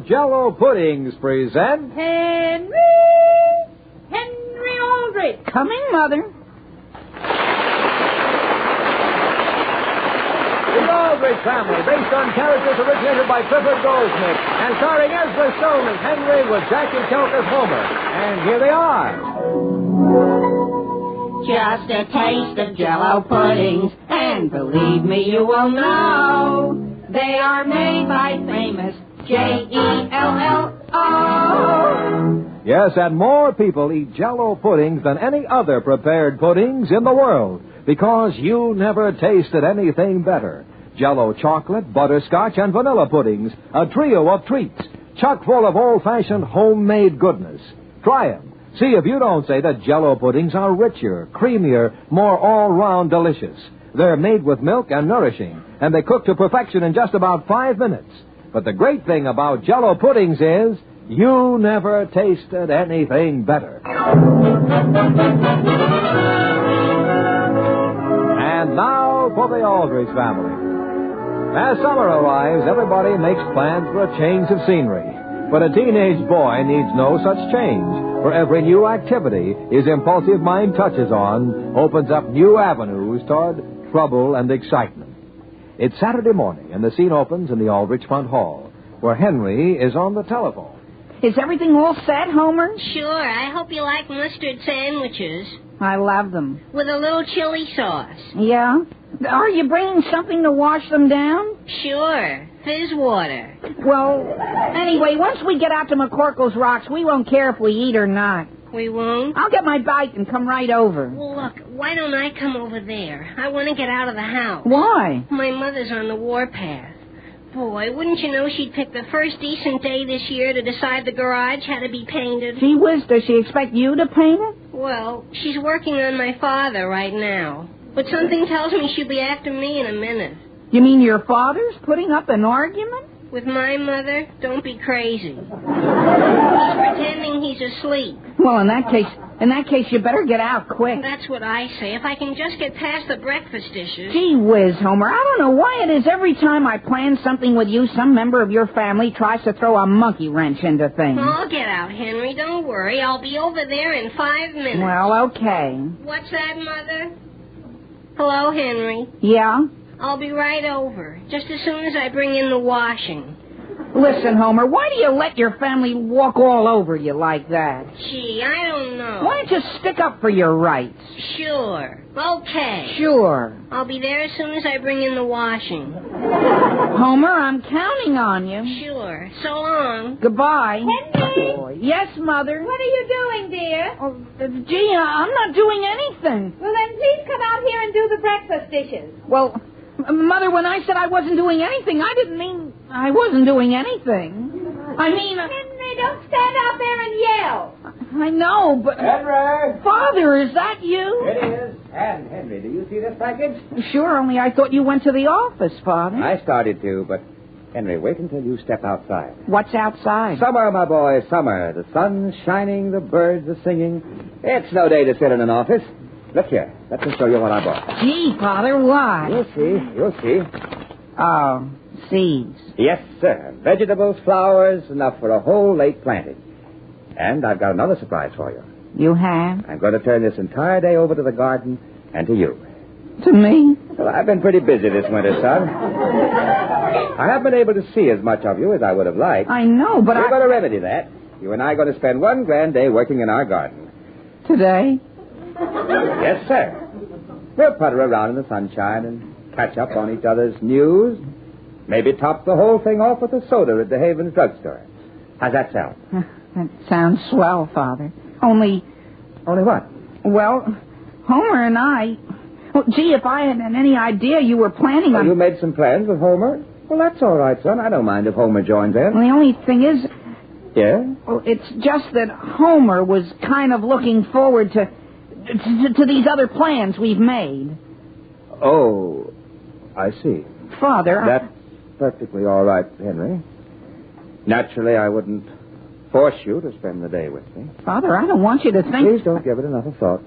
of Jell-O puddings present... Hen-ree Al-drich. Coming, Mother. The Aldrich Family, based on characters originated by Clifford Goldsmith, and starring Ezra Stone as Hen-ree with Jackie Kelk as Homer. And here they are. Just a taste of Jell-O puddings, and believe me, you will know they are made by famous Jell-O. Yes, and more people eat Jell-O puddings than any other prepared puddings in the world, because you never tasted anything better. Jell-O chocolate, butterscotch, and vanilla puddings, a trio of treats, chock full of old-fashioned homemade goodness. Try them. See if you don't say that Jell-O puddings are richer, creamier, more all-round delicious. They're made with milk and nourishing, and they cook to perfection in just about 5 minutes. But the great thing about Jell-O puddings is you never tasted anything better. And now for the Aldrich family. As summer arrives, everybody makes plans for a change of scenery. But a teenage boy needs no such change. For every new activity his impulsive mind touches on opens up new avenues toward trouble and excitement. It's Saturday morning, and the scene opens in the Aldrich front hall, where Hen-ree is on the telephone. Is everything all set, Homer? Sure. I hope you like mustard sandwiches. I love them. With a little chili sauce. Yeah? Are you bringing something to wash them down? Sure. Fizz water. Well, anyway, once we get out to McCorkle's Rocks, we won't care if we eat or not. We won't? I'll get my bike and come right over. Well, look, why don't I come over there? I want to get out of the house. Why? My mother's on the warpath. Boy, wouldn't you know she'd pick the first decent day this year to decide the garage had to be painted? Gee whiz, does she expect you to paint it? Well, she's working on my father right now. But something tells me she'll be after me in a minute. You mean your father's putting up an argument? With my mother? Don't be crazy. He's pretending he's asleep. Well, in that case, you better get out quick. That's what I say. If I can just get past the breakfast dishes. Gee whiz, Homer, I don't know why it is every time I plan something with you, some member of your family tries to throw a monkey wrench into things. I'll get out, Henry. Don't worry. I'll be over there in 5 minutes. Well, okay. What's that, Mother? Hello, Henry. Yeah? I'll be right over, just as soon as I bring in the washing. Listen, Homer, why do you let your family walk all over you like that? Gee, I don't know. Why don't you stick up for your rights? Sure. Okay. Sure. I'll be there as soon as I bring in the washing. Homer, I'm counting on you. Sure. So long. Goodbye. Henry? Yes, Mother? What are you doing, dear? Oh, gee, I'm not doing anything. Well, then please come out here and do the breakfast dishes. Well, Mother, when I said I wasn't doing anything, I didn't mean I wasn't doing anything. I mean... Henry, don't stand out there and yell. I know, but... Henry! Father, is that you? It is. And, Henry, do you see this package? Sure, only I thought you went to the office, Father. I started to, but, Henry, wait until you step outside. What's outside? Summer, my boy, summer. The sun's shining, the birds are singing. It's no day to sit in an office. Look here. Let me show you what I bought. Gee, Father, what? You'll see. You'll see. Oh, seeds. Yes, sir. Vegetables, flowers, enough for a whole late planting. And I've got another surprise for you. You have? I'm going to turn this entire day over to the garden and to you. To me? Well, I've been pretty busy this winter, son. I haven't been able to see as much of you as I would have liked. I know, but We're going to remedy that. You and I are going to spend one grand day working in our garden. Today? Yes, sir. We'll putter around in the sunshine and catch up on each other's news. Maybe top the whole thing off with a soda at the Havens drugstore. How's that sound? That sounds swell, Father. Only what? Well, Homer and I... Well, gee, if I had any idea you were planning on... You made some plans with Homer? Well, that's all right, son. I don't mind if Homer joins in. Well, the only thing is... Yeah? Well, it's just that Homer was kind of looking forward to these other plans we've made. Oh, I see. Father, That's perfectly all right, Henry. Naturally, I wouldn't force you to spend the day with me. Father, I don't want you to think... Please don't give it another thought.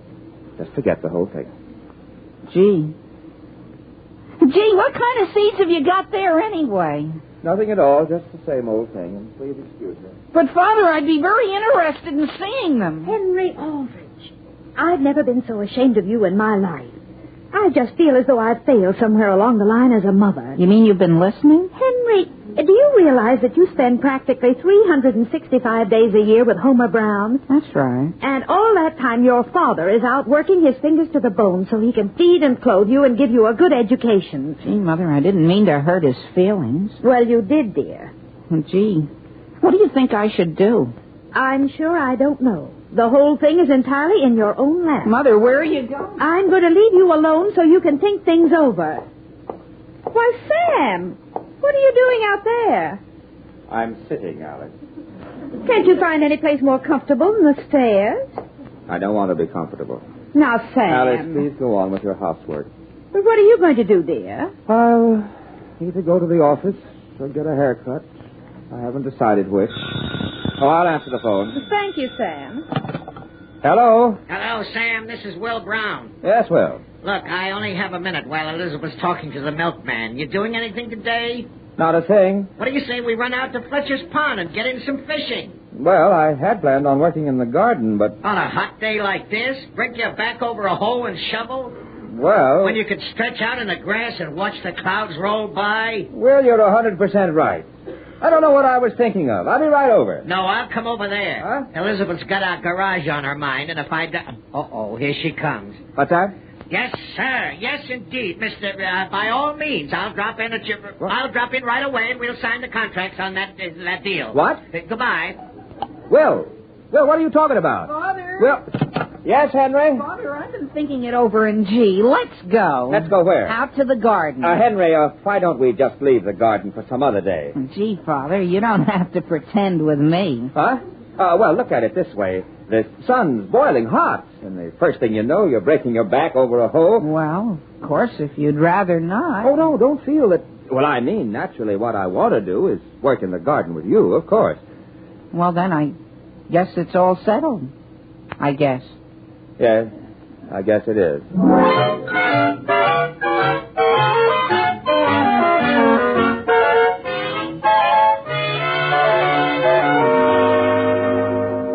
Just forget the whole thing. Gee, what kind of seeds have you got there anyway? Nothing at all, just the same old thing. And please excuse me. But, Father, I'd be very interested in seeing them. Hen-ree Al-drich, I've never been so ashamed of you in my life. I just feel as though I've failed somewhere along the line as a mother. You mean you've been listening? Henry, do you realize that you spend practically 365 days a year with Homer Brown? That's right. And all that time your father is out working his fingers to the bone so he can feed and clothe you and give you a good education. Gee, Mother, I didn't mean to hurt his feelings. Well, you did, dear. Gee, what do you think I should do? I'm sure I don't know. The whole thing is entirely in your own lap. Mother, where are you going? I'm going to leave you alone so you can think things over. Why, Sam, what are you doing out there? I'm sitting, Alice. Can't you find any place more comfortable than the stairs? I don't want to be comfortable. Now, Sam. Alice, please go on with your housework. But what are you going to do, dear? I'll either go to the office or get a haircut. I haven't decided which. Oh, I'll answer the phone. Thank you, Sam. Hello? Hello, Sam. This is Will Brown. Yes, Will. Look, I only have a minute while Elizabeth's talking to the milkman. You doing anything today? Not a thing. What do you say we run out to Fletcher's Pond and get in some fishing? Well, I had planned on working in the garden, but... On a hot day like this? Break your back over a hoe and shovel? Well... When you could stretch out in the grass and watch the clouds roll by? Well, you're 100% right. I don't know what I was thinking of. I'll be right over. No, I'll come over there. Huh? Elizabeth's got our garage on her mind, and if I... Uh-oh, here she comes. What's that? Yes, sir. Yes, indeed, Mister. By all means, I'll drop in I'll drop in right away, and we'll sign the contracts on that deal. What? Goodbye. Will, what are you talking about? Father? Will. Yes, Henry? Father, I've been thinking it over, and gee, let's go. Let's go where? Out to the garden. Henry, why don't we just leave the garden for some other day? Gee, Father, you don't have to pretend with me. Huh? Well, look at it this way. The sun's boiling hot, and the first thing you know, you're breaking your back over a hoe. Well, of course, if you'd rather not. Oh, no, don't feel that... Well, I mean, naturally, what I want to do is work in the garden with you, of course. Well, then I guess it's all settled. I guess. Yes, I guess it is.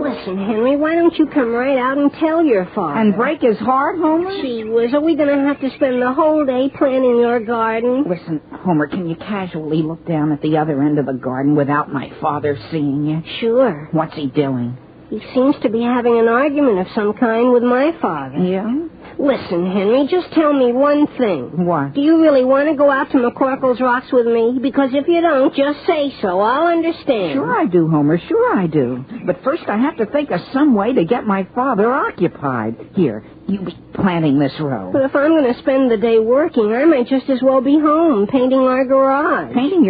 Listen, Henry, why don't you come right out and tell your father? And break his heart, Homer? Gee whiz, are we going to have to spend the whole day planting your garden? Listen, Homer, can you casually look down at the other end of the garden without my father seeing you? Sure. What's he doing? He seems to be having an argument of some kind with my father. Yeah? Listen, Henry, just tell me one thing. What? Do you really want to go out to McCorkle's Rocks with me? Because if you don't, just say so. I'll understand. Sure I do, Homer. Sure I do. But first I have to think of some way to get my father occupied. Here, you be planting this row. But if I'm going to spend the day working, I might just as well be home painting our garage. Painting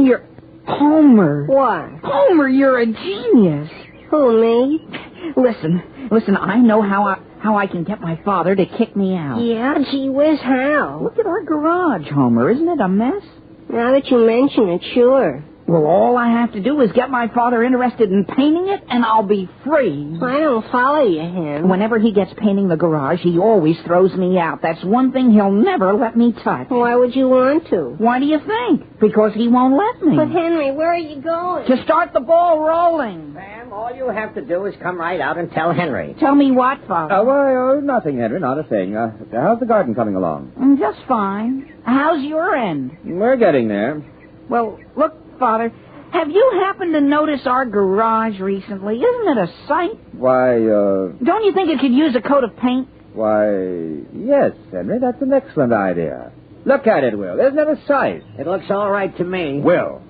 your... Homer. What? Homer, you're a genius. Who, me? Listen, I know how I can get my father to kick me out. Yeah, gee whiz, how? Look at our garage, Homer. Isn't it a mess? Now that you mention it, sure. Well, all I have to do is get my father interested in painting it, and I'll be free. I don't follow you, Hen. Whenever he gets painting the garage, he always throws me out. That's one thing he'll never let me touch. Why would you want to? Why do you think? Because he won't let me. But, Henry, where are you going? To start the ball rolling. Sam, all you have to do is come right out and tell Henry. Tell me what, Father? Nothing, Henry, not a thing. How's the garden coming along? Just fine. How's your end? We're getting there. Well, look, Father, have you happened to notice our garage recently? Isn't it a sight? Why, Don't you think it could use a coat of paint? Why, yes, Henry, that's an excellent idea. Look at it, Will. Isn't it a sight? It looks all right to me. Will.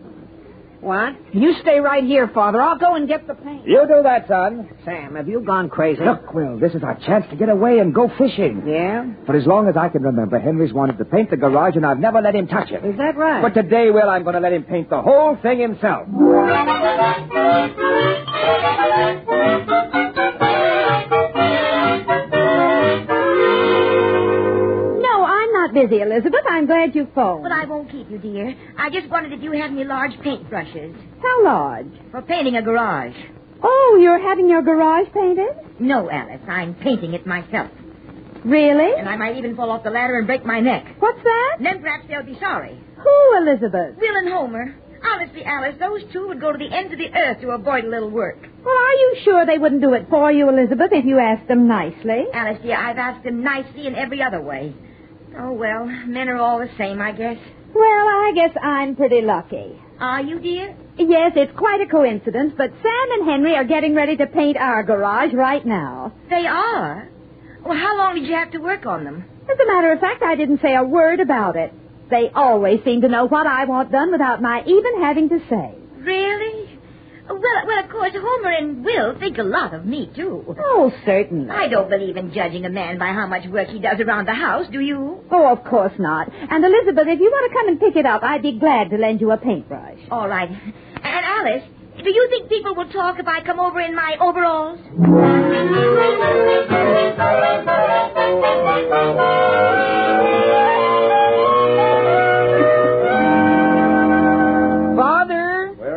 What? You stay right here, Father. I'll go and get the paint. You do that, son. Sam, have you gone crazy? Look, Will, this is our chance to get away and go fishing. Yeah? For as long as I can remember, Henry's wanted to paint the garage, and I've never let him touch it. Is that right? But today, Will, I'm going to let him paint the whole thing himself. Busy, Elizabeth. I'm glad you phoned. But I won't keep you, dear. I just wondered if you had any large paintbrushes. How large? For painting a garage. Oh, you're having your garage painted? No, Alice. I'm painting it myself. Really? And I might even fall off the ladder and break my neck. What's that? And then perhaps they'll be sorry. Who, Elizabeth? Will and Homer. Honestly, Alice, those two would go to the ends of the earth to avoid a little work. Well, are you sure they wouldn't do it for you, Elizabeth, if you asked them nicely? Alice, dear, I've asked them nicely in every other way. Oh, well, men are all the same, I guess. Well, I guess I'm pretty lucky. Are you, dear? Yes, it's quite a coincidence, but Sam and Henry are getting ready to paint our garage right now. They are? Well, how long did you have to work on them? As a matter of fact, I didn't say a word about it. They always seem to know what I want done without my even having to say. Really? Well, of course, Homer and Will think a lot of me, too. Oh, certainly. I don't believe in judging a man by how much work he does around the house, do you? Oh, of course not. And, Elizabeth, if you want to come and pick it up, I'd be glad to lend you a paintbrush. All right. And, Alice, do you think people will talk if I come over in my overalls?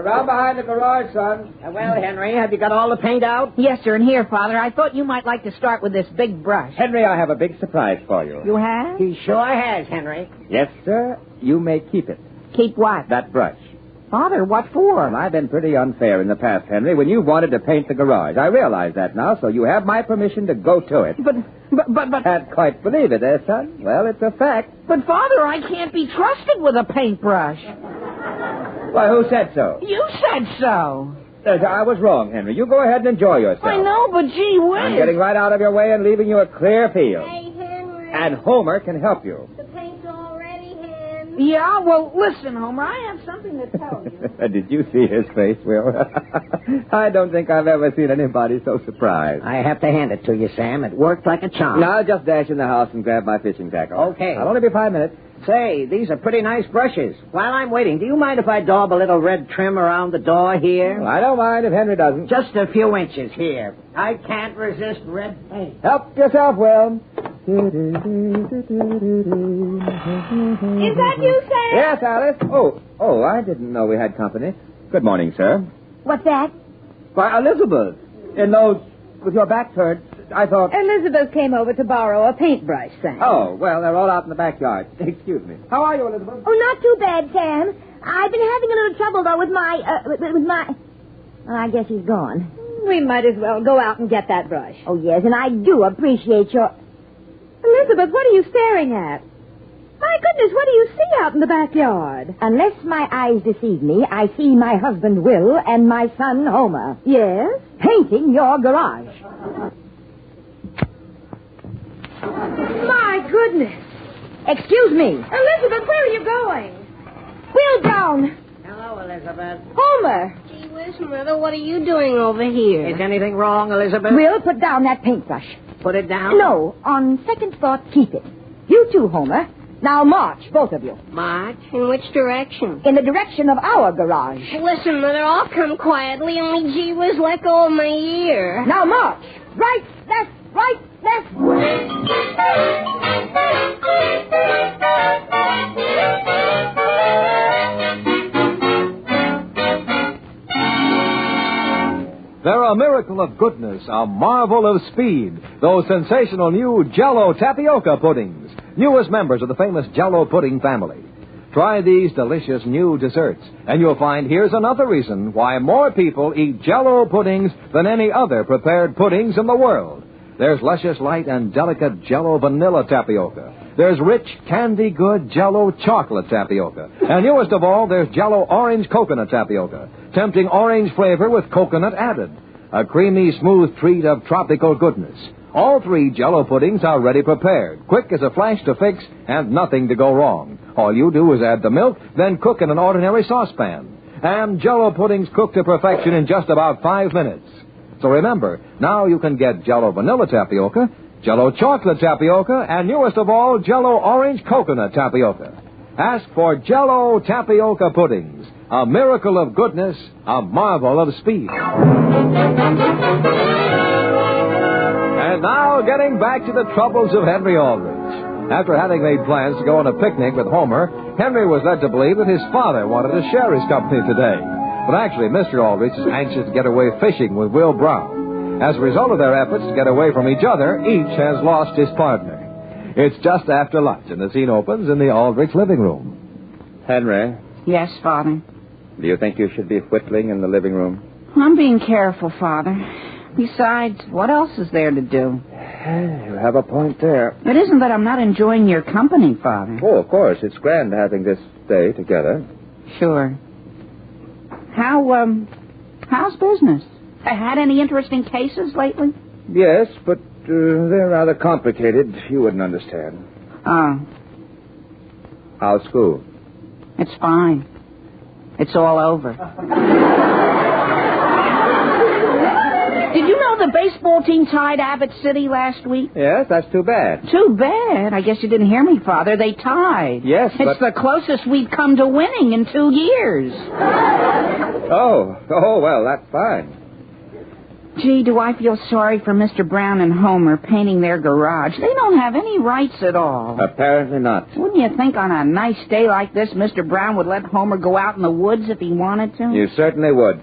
Around behind the garage, son. Well, Henry, have you got all the paint out? Yes, sir, and here, Father, I thought you might like to start with this big brush. Henry, I have a big surprise for you. You have? He sure has, Henry. Yes, sir. You may keep it. Keep what? That brush. Father, what for? Well, I've been pretty unfair in the past, Henry, when you wanted to paint the garage. I realize that now, so you have my permission to go to it. But... Can't quite believe it, son? Well, it's a fact. But, Father, I can't be trusted with a paintbrush. Why, who said so? You said so. I was wrong, Henry. You go ahead and enjoy yourself. I know, but gee whiz. I'm getting right out of your way and leaving you a clear field. Hey, Henry. And Homer can help you. The paint's all ready, Hen. Yeah, well, listen, Homer, I have something to tell you. Did you see his face, Will? I don't think I've ever seen anybody so surprised. I have to hand it to you, Sam. It worked like a charm. Now, I'll just dash in the house and grab my fishing tackle. Okay. I'll only be 5 minutes. Say, these are pretty nice brushes. While I'm waiting, do you mind if I daub a little red trim around the door here? Well, I don't mind if Henry doesn't. Just a few inches here. I can't resist red paint. Help yourself, Will. Is that you, Sam? Yes, Alice. Oh, I didn't know we had company. Good morning, sir. What's that? Why, Elizabeth, in those, with your back turned, I thought... Elizabeth came over to borrow a paintbrush, Sam. Oh, well, they're all out in the backyard. Excuse me. How are you, Elizabeth? Oh, not too bad, Sam. I've been having a little trouble, though, with my... Oh, I guess he's gone. We might as well go out and get that brush. Oh, yes, and I do appreciate your... Elizabeth, what are you staring at? My goodness, what do you see out in the backyard? Unless my eyes deceive me, I see my husband Will and my son Homer. Yes? Painting your garage. My goodness. Excuse me. Elizabeth, where are you going? Will down. Hello, Elizabeth. Homer. Gee whiz, Mother, what are you doing over here? Is anything wrong, Elizabeth? Will, put down that paintbrush. Put it down? No, on second thought, keep it. You too, Homer. Now march, both of you. March? In which direction? In the direction of our garage. Listen, Mother, I'll come quietly, only gee whiz, let go of my ear. Now march. Right, left, right, left. They're a miracle of goodness, a marvel of speed. Those sensational new Jell-O tapioca puddings, newest members of the famous Jell-O pudding family. Try these delicious new desserts, and you'll find here's another reason why more people eat Jell-O puddings than any other prepared puddings in the world. There's luscious, light, and delicate Jell-O vanilla tapioca. There's rich, candy-good Jell-O chocolate tapioca. And newest of all, there's Jell-O orange coconut tapioca. Tempting orange flavor with coconut added. A creamy, smooth treat of tropical goodness. All three Jell-O puddings are ready prepared, quick as a flash to fix, and nothing to go wrong. All you do is add the milk, then cook in an ordinary saucepan. And Jell-O puddings cook to perfection in just about 5 minutes. So remember, now you can get Jell-O vanilla tapioca, Jell-O chocolate tapioca, and newest of all, Jell-O orange coconut tapioca. Ask for Jell-O tapioca puddings, a miracle of goodness, a marvel of speed. And now, getting back to the troubles of Hen-ree Al-drich. After having made plans to go on a picnic with Homer, Henry was led to believe that his father wanted to share his company today. But actually, Mr. Aldrich is anxious to get away fishing with Will Brown. As a result of their efforts to get away from each other, each has lost his partner. It's just after lunch, and the scene opens in the Aldrich living room. Henry, Yes, Father. Do you think you should be whittling in the living room? I'm being careful, Father. Besides, what else is there to do? You have a point there. It isn't that I'm not enjoying your company, Father. Oh, of course. It's grand having this day together. Sure. How's business? Had any interesting cases lately? Yes, but they're rather complicated. You wouldn't understand. Oh. How's school? It's fine. It's all over. Did you know the baseball team tied Abbott City last week? Yes, that's too bad. Too bad. I guess you didn't hear me, Father. They tied. Yes, but... It's the closest we've come to winning in 2 years. Oh, well, that's fine. Gee, do I feel sorry for Mr. Brown and Homer painting their garage. They don't have any rights at all. Apparently not. Wouldn't you think on a nice day like this, Mr. Brown would let Homer go out in the woods if he wanted to? You certainly would.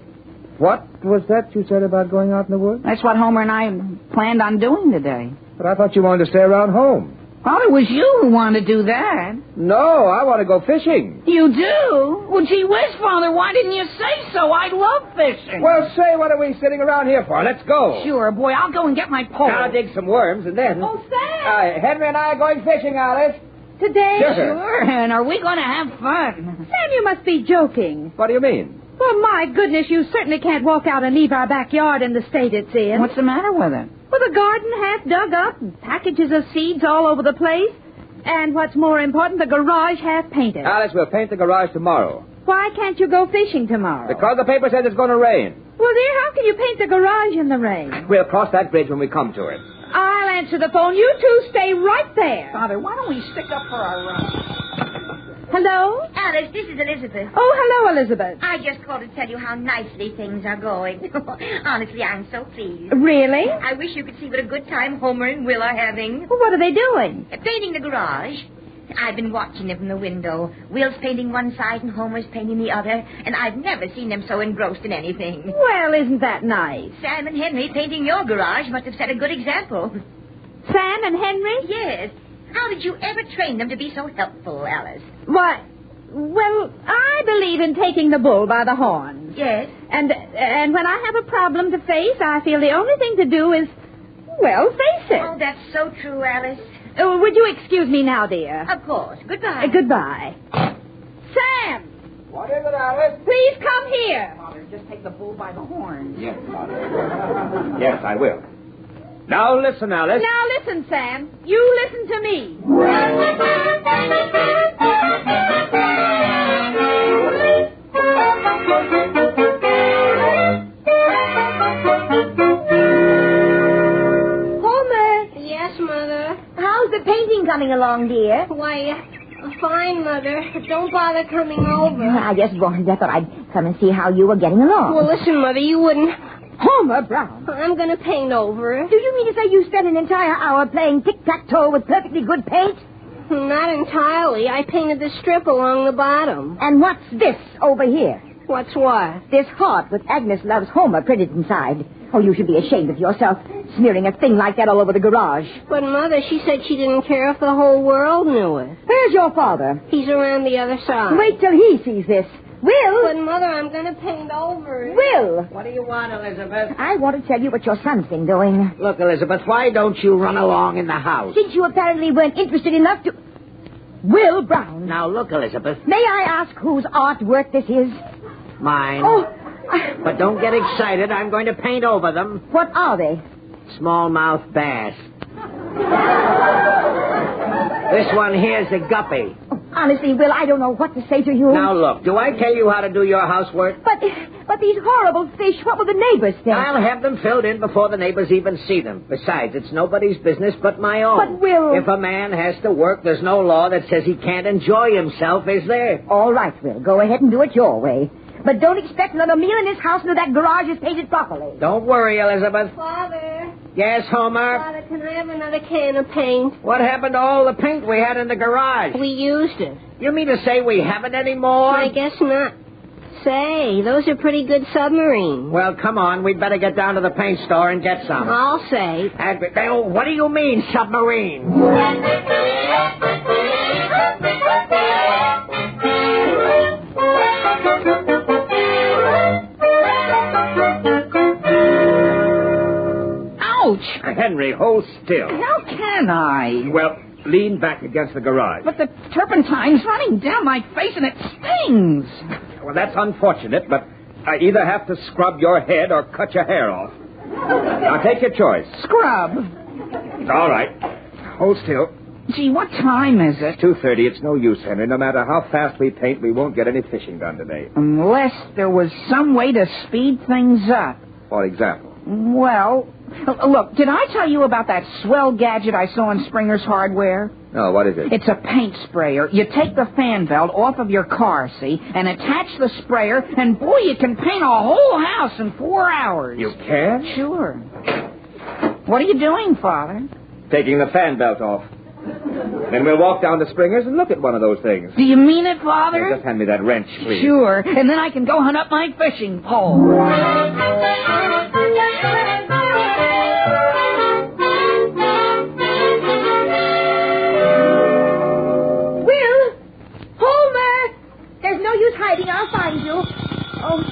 What was that you said about going out in the woods? That's what Homer and I planned on doing today. But I thought you wanted to stay around home. Well, it was you who wanted to do that. No, I want to go fishing. You do? Well, gee whiz, Father, why didn't you say so? I love fishing. Well, say, what are we sitting around here for? Let's go. Sure, boy, I'll go and get my pole. I'll dig some worms, and then... Oh, Sam! Henry and I are going fishing, Alice. Today? Sure, and are we going to have fun? Sam, you must be joking. What do you mean? Well, my goodness, you certainly can't walk out and leave our backyard in the state it's in. What's the matter with it? With a garden half dug up and packages of seeds all over the place. And what's more important, the garage half painted. Alice, we'll paint the garage tomorrow. Why can't you go fishing tomorrow? Because the paper says it's going to rain. Well, dear, how can you paint the garage in the rain? We'll cross that bridge when we come to it. I'll answer the phone. You two stay right there. Father, why don't we stick up for our run? Hello? Alice, this is Elizabeth. Oh, hello, Elizabeth. I just called to tell you how nicely things are going. Honestly, I'm so pleased. Really? I wish you could see what a good time Homer and Will are having. Well, what are they doing? Painting the garage. I've been watching them from the window. Will's painting one side and Homer's painting the other, and I've never seen them so engrossed in anything. Well, isn't that nice? Sam and Henry painting your garage must have set a good example. Sam and Henry? Yes. How did you ever train them to be so helpful, Alice? Why, well, I believe in taking the bull by the horns. Yes. And when I have a problem to face, I feel the only thing to do is, well, face it. Oh, that's so true, Alice. Would you excuse me now, dear? Of course. Goodbye. Goodbye. Sam! What is it, Alice? Please come here. Father, just take the bull by the horns. Yes, Father. Yes, I will. Now listen, Alice. Now listen, Sam. You listen to me. Homer, Yes, Mother. how's the painting coming along, dear? Why, fine, Mother. Don't bother coming over. I just wanted, I thought I'd come and see how you were getting along. Well, listen, Mother, you wouldn't... Homer Brown. I'm going to paint over it. Do you mean to say you spent an entire hour playing tic-tac-toe with perfectly good paint? Not entirely. I painted the strip along the bottom. And what's this over here? What's what? This heart with Agnes Loves Homer printed inside. Oh, you should be ashamed of yourself, smearing a thing like that all over the garage. But, Mother, she said she didn't care if the whole world knew it. Where's your father? He's around the other side. Wait till he sees this. Will! But, Mother, I'm going to paint over it. Will! What do you want, Elizabeth? I want to tell you what your son's been doing. Look, Elizabeth, why don't you run along in the house? Since you apparently weren't interested enough to... Will Brown. Now, look, Elizabeth. May I ask whose artwork this is? Mine. Oh, But don't get excited. I'm going to paint over them. what are they? Smallmouth bass. This one here's a guppy. Oh, honestly, Will, I don't know what to say to you. Now, look, do I tell you how to do your housework? But these horrible fish, what will the neighbors think? I'll have them filled in before the neighbors even see them. Besides, it's nobody's business but my own. But, Will... If a man has to work, there's no law that says he can't enjoy himself, is there? All right, Will, go ahead and do it your way. But don't expect another meal in this house until that garage is painted properly. Don't worry, Elizabeth. Father. Yes, Homer? Father, can I have another can of paint? What happened to all the paint we had in the garage? We used it. You mean to say we haven't any more? I guess not. Say, those are pretty good submarines. Well, come on. We'd better get down to the paint store and get some. I'll say. What do you mean, submarine? Henry, hold still. How can I? Well, lean back against the garage. But the turpentine's running down my face and it stings. Well, that's unfortunate, but I either have to scrub your head or cut your hair off. Now, take your choice. Scrub. All right. Hold still. Gee, what time is it? 2:30. It's no use, Henry. No matter how fast we paint, we won't get any fishing done today. Unless there was some way to speed things up. For example? Well, look, did I tell you about that swell gadget I saw in Springer's Hardware? No, what is it? It's a paint sprayer. You take the fan belt off of your car, see, and attach the sprayer, and boy, you can paint a whole house in 4 hours. You can? Sure. What are you doing, Father? Taking the fan belt off. Then we'll walk down to Springer's and look at one of those things. Do you mean it, Father? Now, just hand me that wrench, please. Sure, and then I can go hunt up my fishing pole. Will! Homer! There's no use hiding. I'll find you. Oh,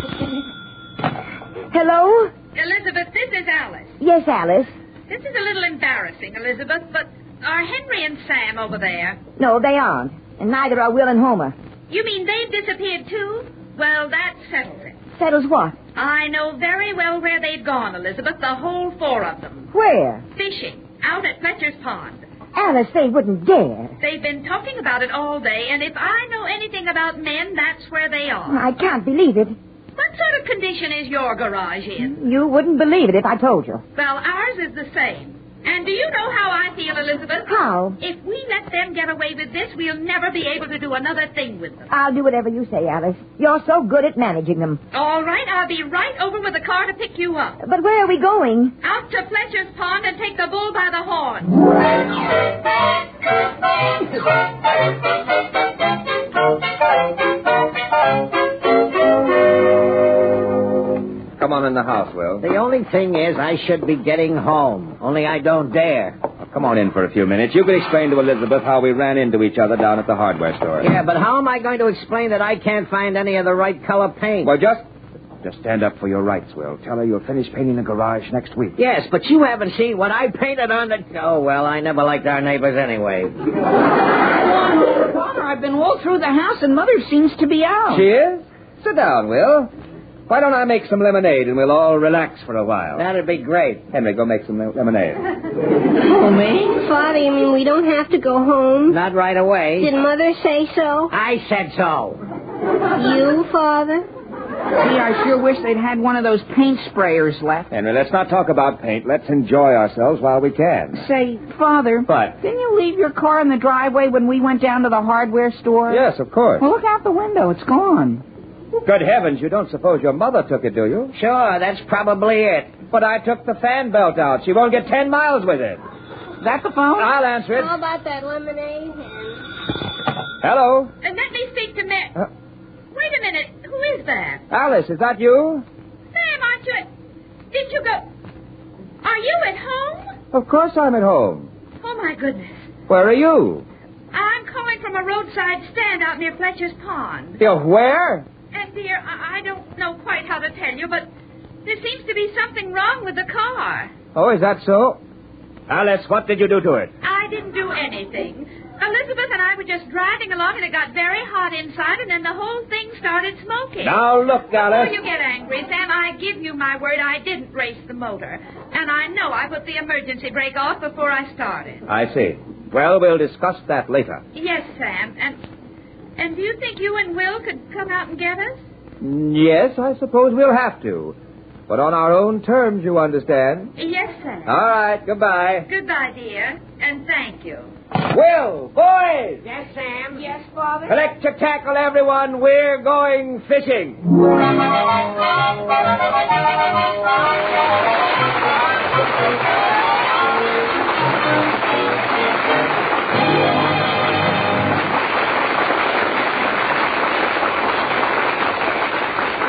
hello? Elizabeth, this is Alice. Yes, Alice. This is a little embarrassing, Elizabeth, but are Henry and Sam over there? No, they aren't. And neither are Will and Homer. You mean they've disappeared, too? Well, that settles it. Settles what? I know very well where they've gone, Elizabeth, the whole 4 of them. Where? Fishing, out at Fletcher's Pond. Alice, they wouldn't dare. They've been talking about it all day, and if I know anything about men, that's where they are. I can't believe it. What sort of condition is your garage in? You wouldn't believe it if I told you. Well, ours is the same. And do you know how I feel, Elizabeth? How? If we let them get away with this, we'll never be able to do another thing with them. I'll do whatever you say, Alice. You're so good at managing them. All right, I'll be right over with a car to pick you up. But where are we going? Out to Fletcher's Pond and take the bull by the horn. Come on in the house, Will. The only thing is I should be getting home, only I don't dare. Well, come on in for a few minutes. You can explain to Elizabeth how we ran into each other down at the hardware store. Yeah, but how am I going to explain that I can't find any of the right color paint? Well, just stand up for your rights, Will. Tell her you'll finish painting the garage next week. Yes, but you haven't seen what I painted on the... Oh, well, I never liked our neighbors anyway. Father, I've been all through the house and Mother seems to be out. She is? Sit down, Will. Why don't I make some lemonade and we'll all relax for a while? That'd be great. Henry, go make some lemonade. Oh, me? Father, you mean we don't have to go home? Not right away. Did Mother say so? I said so. You, Father? Gee, I sure wish they'd had one of those paint sprayers left. Henry, let's not talk about paint. Let's enjoy ourselves while we can. Say, Father. What? Didn't you leave your car in the driveway when we went down to the hardware store? Yes, of course. Well, look out the window. It's gone. Good heavens, you don't suppose your mother took it, do you? Sure, that's probably it. But I took the fan belt out. She won't get 10 miles with it. Is that the phone? I'll answer it. How about that lemonade? Hello? And let me speak to Mick. Wait a minute. Who is that? Alice, is that you? Sam, aren't you... Did you go... Are you at home? Of course I'm at home. Oh, my goodness. Where are you? I'm calling from a roadside stand out near Fletcher's Pond. You're where? And, dear, I don't know quite how to tell you, but there seems to be something wrong with the car. Oh, is that so? Alice, what did you do to it? I didn't do anything. Elizabeth and I were just driving along, and it got very hot inside, and then the whole thing started smoking. Now, look, Alice. Before you get angry, Sam, I give you my word I didn't race the motor. And I know I put the emergency brake off before I started. I see. Well, we'll discuss that later. Yes, Sam. And do you think you and Will could come out and get us? Yes, I suppose we'll have to. But on our own terms, you understand. Yes, Sam. All right, goodbye. Goodbye, dear. And thank you. Will, boys! Yes, Sam? Yes, Father? Collect your tackle, everyone. We're going fishing.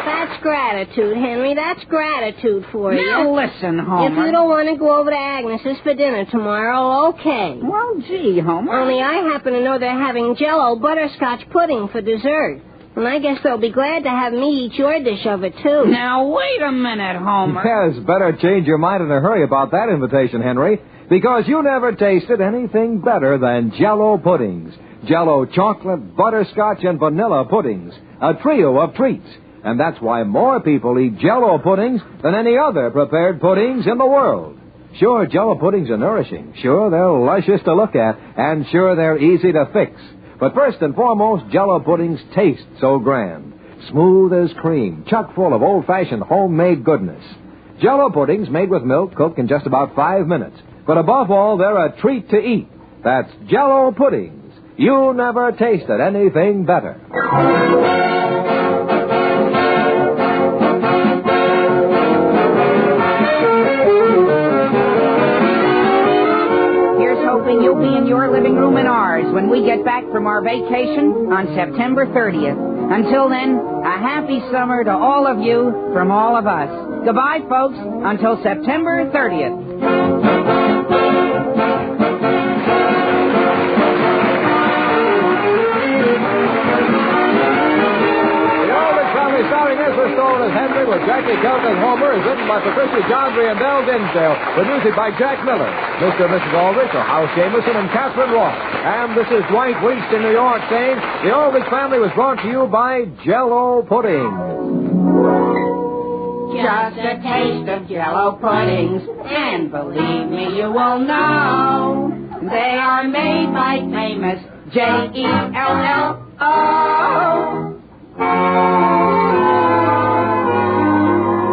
That's gratitude, Henry. That's gratitude for you. Now, listen, Homer. If you don't want to go over to Agnes's for dinner tomorrow, okay. Well, gee, Homer. Only I happen to know they're having Jell-O butterscotch pudding for dessert. And I guess they'll be glad to have me eat your dish of it, too. Now, wait a minute, Homer. Yes, better change your mind in a hurry about that invitation, Henry, because you never tasted anything better than Jell-O puddings. Jell-O chocolate, butterscotch, and vanilla puddings. A trio of treats. And that's why more people eat Jell-O puddings than any other prepared puddings in the world. Sure, Jell-O puddings are nourishing. Sure, they're luscious to look at. And sure, they're easy to fix. But first and foremost, Jell-O puddings taste so grand. Smooth as cream, chock full of old-fashioned homemade goodness. Jell-O puddings made with milk cook in just about 5 minutes. But above all, they're a treat to eat. That's Jell-O puddings. You never tasted anything better. Hoping you'll be in your living room and ours when we get back from our vacation on September 30th. Until then, a happy summer to all of you from all of us. Goodbye, folks, until September 30th. Starring Ezra Stone as Hen-ree with Jackie Kelton as Homer is written by Patricia Jondry and Del Dinsdale, with music by Jack Miller. Mr. and Mrs. Aldrich are House Jameson and Catherine Ross. And this is Dwight Winston, New York, saying the Aldrich Family was brought to you by Jell-O pudding. Just a taste of Jell-O puddings, and believe me, you will know they are made by famous Jell-O.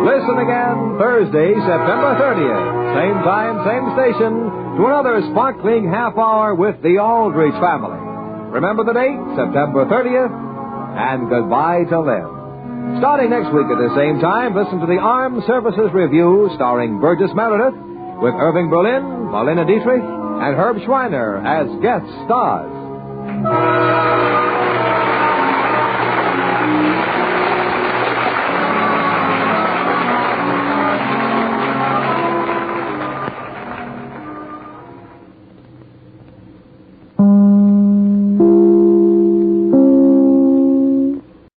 Listen again Thursday, September 30th. Same time, same station, to another sparkling half hour with the Aldrich Family. Remember the date, September 30th, and goodbye till then. Starting next week at the same time, listen to the Armed Services Review starring Burgess Meredith with Irving Berlin, Marlene Dietrich, and Herb Schreiner as guest stars.